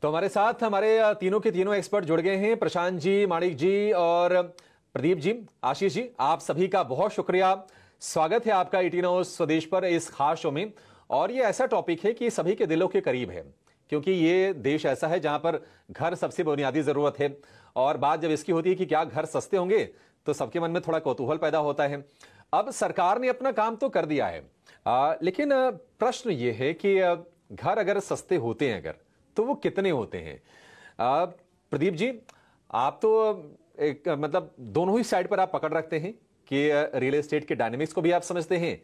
तो हमारे साथ हमारे तीनों के तीनों एक्सपर्ट जुड़ गए हैं, प्रशांत जी, माणिक जी और प्रदीप जी, आशीष जी। आप सभी का बहुत शुक्रिया। स्वागत है आपका 18 स्वदेश पर इस खास शो में। और ये ऐसा टॉपिक है कि सभी के दिलों के करीब है, क्योंकि ये देश ऐसा है जहां पर घर सबसे बुनियादी जरूरत है। और बात जब इसकी होती है कि क्या घर सस्ते होंगे, तो सबके मन में थोड़ा कौतूहल पैदा होता है। अब सरकार ने अपना काम तो कर दिया है, लेकिन प्रश्न ये है कि घर अगर सस्ते होते हैं अगर, तो वो कितने होते हैं? प्रदीप जी, आप तो एक मतलब दोनों ही साइड पर आप पकड़ रखते हैं कि रियल एस्टेट के डायनेमिक्स को भी आप समझते हैं,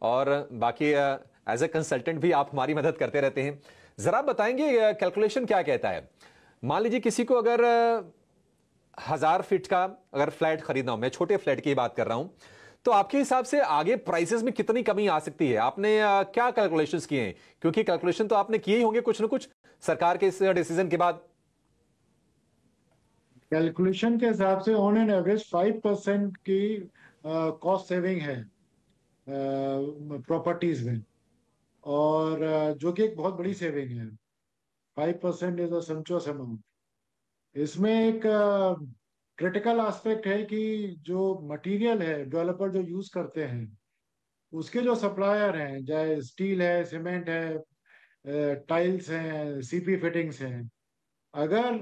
और बाकी एज ए कंसल्टेंट भी आप हमारी मदद करते रहते हैं। जरा बताएंगे कैलकुलेशन क्या कहता है? मान लीजिए किसी को अगर 1000 फीट का अगर फ्लैट खरीदना हो, मैं छोटे फ्लैट की बात कर रहा हूं, तो आपके हिसाब से आगे प्राइसेस में कितनी कमी आ सकती है? आपने क्या कैलकुलेशंस किए हैं? क्योंकि कैलकुलेशन तो आपने किए ही होंगे कुछ ना कुछ सरकार के इस डिसीजन के बाद। कैलकुलेशन के हिसाब से ऑन एन एवरेज 5% की कॉस्ट सेविंग है प्रॉपर्टीज में। और जो कि एक बहुत बड़ी सेविंग है। 5% इज अ सम्पचुअस अमाउंट। इसमें एक क्रिटिकल एस्पेक्ट है कि जो मटेरियल है डेवलपर जो यूज करते हैं, उसके जो सप्लायर हैं, चाहे स्टील है, सीमेंट है, टाइल्स हैं, सीपी फिटिंग्स हैं, अगर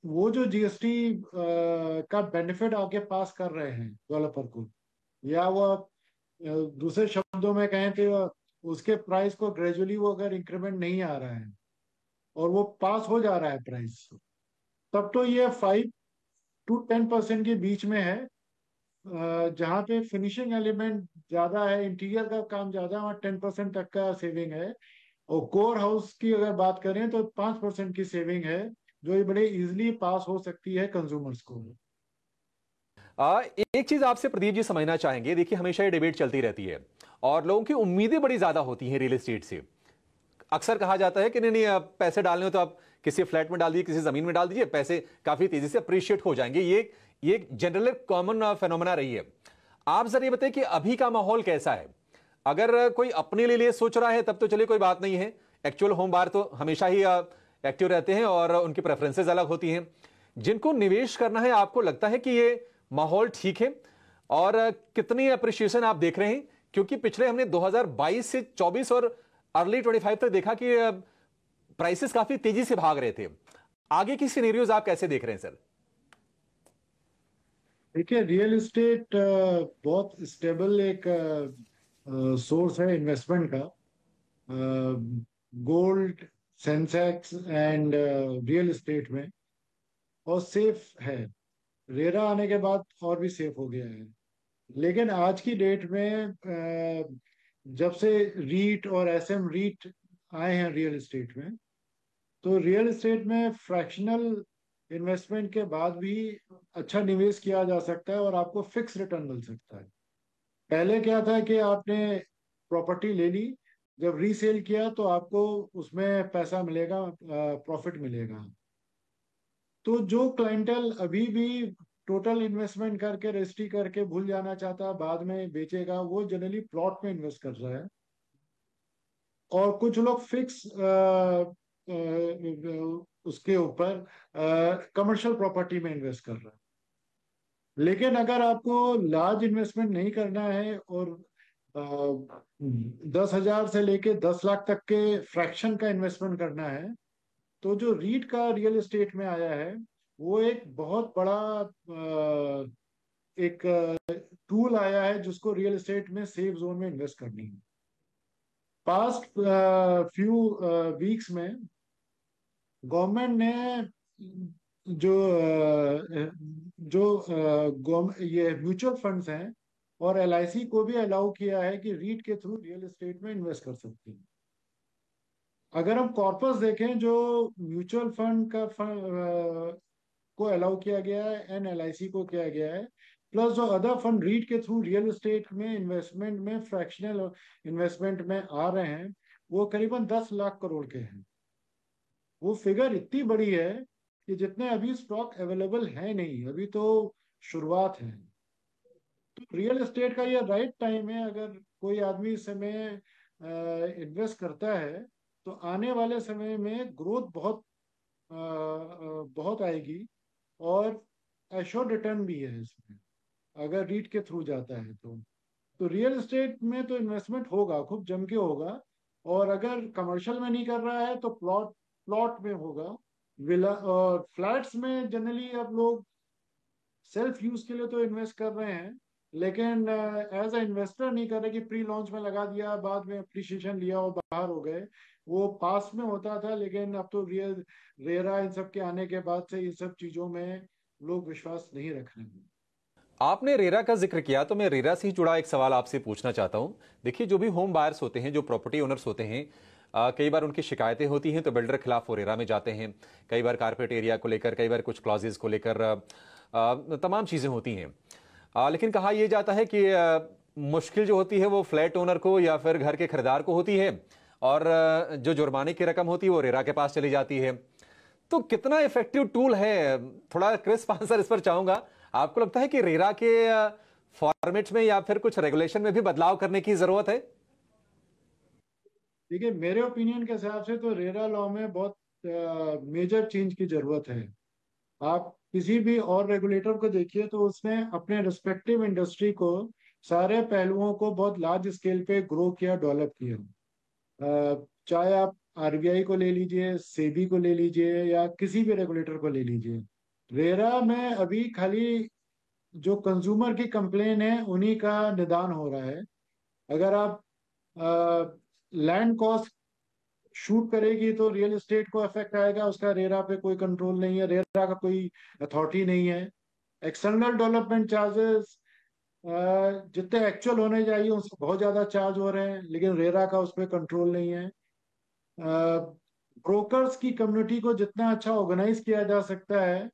वो जो जीएसटी का बेनिफिट आगे पास कर रहे हैं डेवलपर को, या वो दूसरे शब्दों में कहें तो उसके प्राइस को ग्रेजुअली वो अगर इंक्रीमेंट नहीं आ रहा है और वो पास हो जा रहा है प्राइस, तब तो ये 5 to 10% के बीच में है। जहाँ पे फिनिशिंग एलिमेंट ज्यादा है, इंटीरियर का काम ज्यादा है, वहाँ 10% तक का सेविंग है। और कोर हाउस की अगर बात करें तो 5% की सेविंग है, जो ये बड़े इजिली पास हो सकती है कंज्यूमर्स को। एक चीज आपसे प्रदीप जी समझना चाहेंगे। देखिए, हमेशा ये डिबेट चलती रहती है और लोगों की उम्मीदें बड़ी ज्यादा होती हैं रियल एस्टेट से। अक्सर कहा जाता है कि नहीं नहीं, आप पैसे डालने हो तो आप किसी फ्लैट में डाल दीजिए, किसी जमीन में डाल दीजिए, पैसे काफी तेजी से अप्रिशिएट हो जाएंगे। ये जनरल कॉमन फेनोमेना रही है। आप जरा ये बताइए कि अभी का माहौल कैसा है? अगर कोई अपने लिए सोच रहा है तब तो चलिए कोई बात नहीं है। एक्चुअल होम बायर तो हमेशा ही एक्टिव रहते हैं और उनकी प्रेफरेंसेस अलग होती हैं। जिनको निवेश करना है, आपको लगता है कि ये माहौल ठीक है? और कितनी अप्रिशिएशन आप देख रहे हैं? क्योंकि पिछले हमने 2022 से 24 और अर्ली 25 तक देखा कि प्राइसेस काफी तेजी से भाग रहे थे। आगे की सिनेरियोज आप कैसे देख रहे हैं सर? देखिए, रियल एस्टेट बहुत स्टेबल एक सोर्स है इन्वेस्टमेंट का। Gold, Sensex and real estate में, और सेफ है। रेरा आने के बाद और भी सेफ हो गया है। लेकिन आज की डेट में जब से रीट और एसएम रीट आए हैं रियल एस्टेट में, तो रियल एस्टेट में फ्रैक्शनल इन्वेस्टमेंट के बाद भी अच्छा निवेश किया जा सकता है और आपको फिक्स रिटर्न मिल सकता है। पहले क्या था कि आपने प्रॉपर्टी ले ली, जब रीसेल किया तो आपको उसमें पैसा मिलेगा, प्रॉफिट मिलेगा। तो जो क्लाइंटेल अभी भी टोटल इन्वेस्टमेंट करके रजिस्ट्री करके भूल जाना चाहता है, बाद में बेचेगा, वो जनरली प्लॉट में इन्वेस्ट कर रहा है। और कुछ लोग फिक्स उसके ऊपर कमर्शियल प्रॉपर्टी में इन्वेस्ट कर रहा है। लेकिन अगर आपको लार्ज इन्वेस्टमेंट नहीं करना है और 10,000 से लेके 10 लाख तक के फ्रैक्शन का इन्वेस्टमेंट करना है, तो जो रीट का रियल एस्टेट में आया है, वो एक बहुत बड़ा एक टूल आया है जिसको रियल एस्टेट में सेफ जोन में इन्वेस्ट करनी है। पास्ट फ्यू वीक्स में गवर्नमेंट ने जो ये म्यूचुअल फंड्स हैं और एलआईसी को भी अलाउ किया है कि रीट के थ्रू रियल एस्टेट में इन्वेस्ट कर सकते हैं। अगर हम कॉर्पस देखें, जो म्यूचुअल फंड का को अलाउ किया गया है एंड एलआईसी को किया गया है, प्लस जो अदर फंड रीट के थ्रू रियल एस्टेट में इन्वेस्टमेंट में फ्रैक्शनल इन्वेस्टमेंट में आ रहे हैं, वो करीबन 10 लाख करोड़ के हैं। वो फिगर इतनी बड़ी है कि जितने अभी स्टॉक अवेलेबल है नहीं, अभी तो शुरुआत है। तो रियल एस्टेट का ये राइट टाइम है। अगर कोई आदमी इस समय इन्वेस्ट करता है, तो आने वाले समय में ग्रोथ बहुत बहुत आएगी, और एश्योर्ड रिटर्न भी है इसमें, अगर रीट के थ्रू जाता है तो रियल एस्टेट में तो इन्वेस्टमेंट होगा, खूब जम के होगा। और अगर कमर्शियल में नहीं कर रहा है तो प्लॉट प्लॉट में होगा। विला और फ्लैट्स में जनरली अब लोग सेल्फ यूज के लिए तो इन्वेस्ट कर रहे हैं, लेकिन एज अ इन्वेस्टर नहीं कर रहे कि प्री लॉन्च में लगा दिया, बाद में अप्रिशिएशन लिया और बाहर हो गए। वो पास में होता था, लेकिन अब तो रियल रेरा इन सब के आने के बाद से इन सब चीजों में लोग विश्वास नहीं रख रहे हैं। आपने रेरा का जिक्र किया तो मैं रेरा से ही जुड़ा एक सवाल आपसे पूछना चाहता हूं। देखिए, जो भी होम बायर्स होते हैं, जो प्रॉपर्टी ओनर्स होते हैं, कई बार उनकी शिकायतें होती हैं तो बिल्डर के खिलाफ वो रेरा में जाते हैं। कई बार कारपेट एरिया को लेकर, कई बार कुछ क्लॉजेज को लेकर तमाम चीज़ें होती हैं। लेकिन कहा यह जाता है कि मुश्किल जो होती है वो फ्लैट ओनर को या फिर घर के खरीदार को होती है, और जो जुर्माने की रकम होती है वो रेरा के पास चली जाती है। तो कितना इफेक्टिव टूल है? थोड़ा क्रिस्प आंसर इस पर चाहूंगा। आपको लगता है कि रेरा के फॉर्मेट में या फिर कुछ रेगुलेशन में भी बदलाव करने की जरूरत है? देखिए, मेरे ओपिनियन के हिसाब से तो रेरा लॉ में बहुत मेजर चेंज की जरूरत है। आप किसी भी और रेगुलेटर को देखिए तो उसने अपने रिस्पेक्टिव इंडस्ट्री को, सारे पहलुओं को बहुत लार्ज स्केल पे ग्रो किया, डेवलप किया। चाहे आप आरबीआई को ले लीजिए, सेबी को ले लीजिए, या किसी भी रेगुलेटर को ले लीजिए। रेरा में अभी खाली जो कंज्यूमर की कंप्लेन है उन्हीं का निदान हो रहा है। अगर आप लैंड कॉस्ट शूट करेगी तो रियल एस्टेट को अफेक्ट आएगा, उसका रेरा पे कोई कंट्रोल नहीं है, रेरा का कोई अथॉरिटी नहीं है। एक्सटर्नल डेवलपमेंट चार्जेस जितने एक्चुअल होने चाहिए उससे बहुत ज्यादा चार्ज हो रहे हैं, लेकिन रेरा का उस पर कंट्रोल नहीं है। ब्रोकर्स की कम्युनिटी को जितना अच्छा ऑर्गेनाइज किया जा सकता है,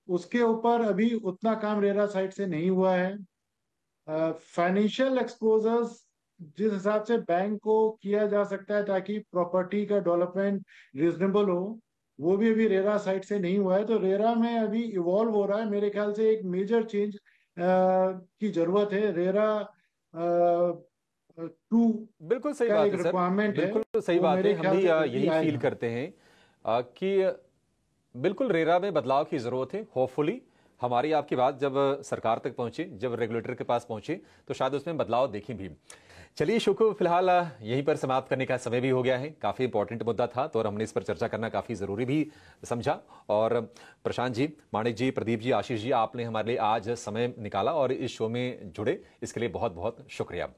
उसके ऊपर अभी उतना काम रेरा साइड से नहीं हुआ है। फाइनेंशियल एक्सपोजर्स जिस हिसाब से बैंक को किया जा सकता है ताकि प्रॉपर्टी का डेवलपमेंट रिजनेबल हो, वो भी अभी रेरा साइड से नहीं हुआ है। तो रेरा में अभी इवॉल्व हो रहा है, मेरे ख्याल से एक मेजर चेंज की जरूरत है। रेरा टू बिल्कुल सही का बात एक है सर। रिक्वायरमेंट है, बिल्कुल सही वो बात है। मेरे हम ख्याल भी से जल्दी यही फील आएगा। करते हैं कि बिल्कुल रेरा में बदलाव की जरूरत है। होपफुली हमारी आपकी बात जब सरकार तक पहुंचे, जब रेगुलेटर के पास पहुंचे, तो शायद उसमें बदलाव देखें भी। चलिए, शो को फिलहाल यहीं पर समाप्त करने का समय भी हो गया है। काफी इंपॉर्टेंट मुद्दा था तो, और हमने इस पर चर्चा करना काफी जरूरी भी समझा। और प्रशांत जी, माणिक जी, प्रदीप जी, आशीष जी, आपने हमारे लिए आज समय निकाला और इस शो में जुड़े, इसके लिए बहुत बहुत शुक्रिया।